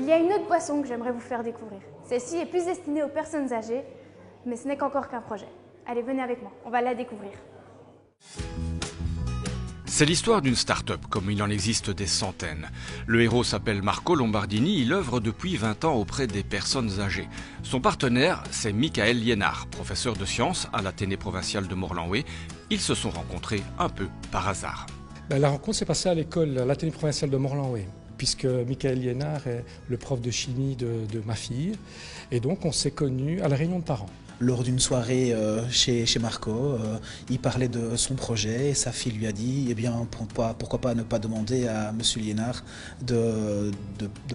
Il y a une autre boisson que j'aimerais vous faire découvrir. Celle-ci est plus destinée aux personnes âgées, mais ce n'est qu'encore qu'un projet. Allez, venez avec moi, on va la découvrir. C'est l'histoire d'une start-up, comme il en existe des centaines. Le héros s'appelle Marco Lombardini, il œuvre depuis 20 ans auprès des personnes âgées. Son partenaire, c'est Michael Liénard, professeur de sciences à l'Athénée provincial de Morlanway. Ils se sont rencontrés un peu par hasard. La rencontre s'est passée à l'école, à l'Athénée provincial de Morlanway, puisque Michael Liénard est le prof de chimie de ma fille. Et donc on s'est connus à la réunion de parents. Lors d'une soirée chez Marco, il parlait de son projet et sa fille lui a dit eh bien, pourquoi pas ne pas demander à M. Liénard de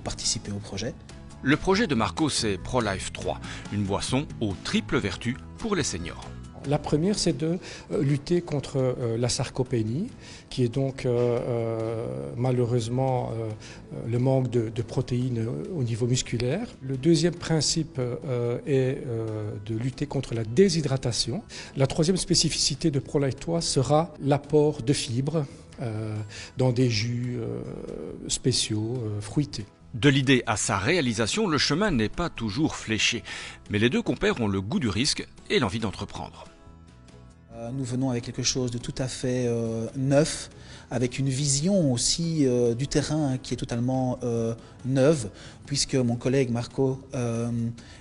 participer au projet. Le projet de Marco, c'est ProLife 3, une boisson aux triples vertus pour les seniors. La première, c'est de lutter contre la sarcopénie, qui est donc malheureusement le manque de protéines au niveau musculaire. Le deuxième principe est de lutter contre la déshydratation. La troisième spécificité de ProLife 3 sera l'apport de fibres dans des jus spéciaux, fruités. De l'idée à sa réalisation, le chemin n'est pas toujours fléché. Mais les deux compères ont le goût du risque et l'envie d'entreprendre. Nous venons avec quelque chose de tout à fait neuf, avec une vision aussi du terrain qui est totalement neuve, puisque mon collègue Marco,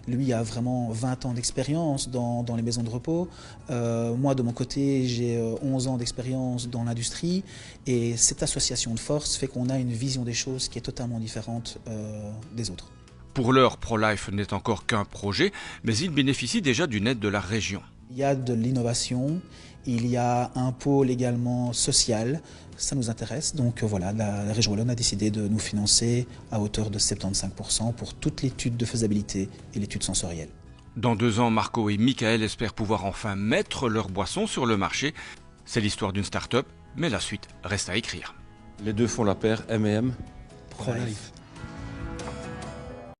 lui, a vraiment 20 ans d'expérience dans les maisons de repos. Moi, de mon côté, j'ai 11 ans d'expérience dans l'industrie, et cette association de forces fait qu'on a une vision des choses qui est totalement différente des autres. Pour l'heure, ProLife n'est encore qu'un projet, mais il bénéficie déjà d'une aide de la région. Il y a de l'innovation, il y a un pôle également social, ça nous intéresse. Donc voilà, la région wallonne a décidé de nous financer à hauteur de 75% pour toute l'étude de faisabilité et l'étude sensorielle. Dans 2 ans, Marco et Michael espèrent pouvoir enfin mettre leur boisson sur le marché. C'est l'histoire d'une start-up, mais la suite reste à écrire. Les deux font la paire, M&M. ProLife.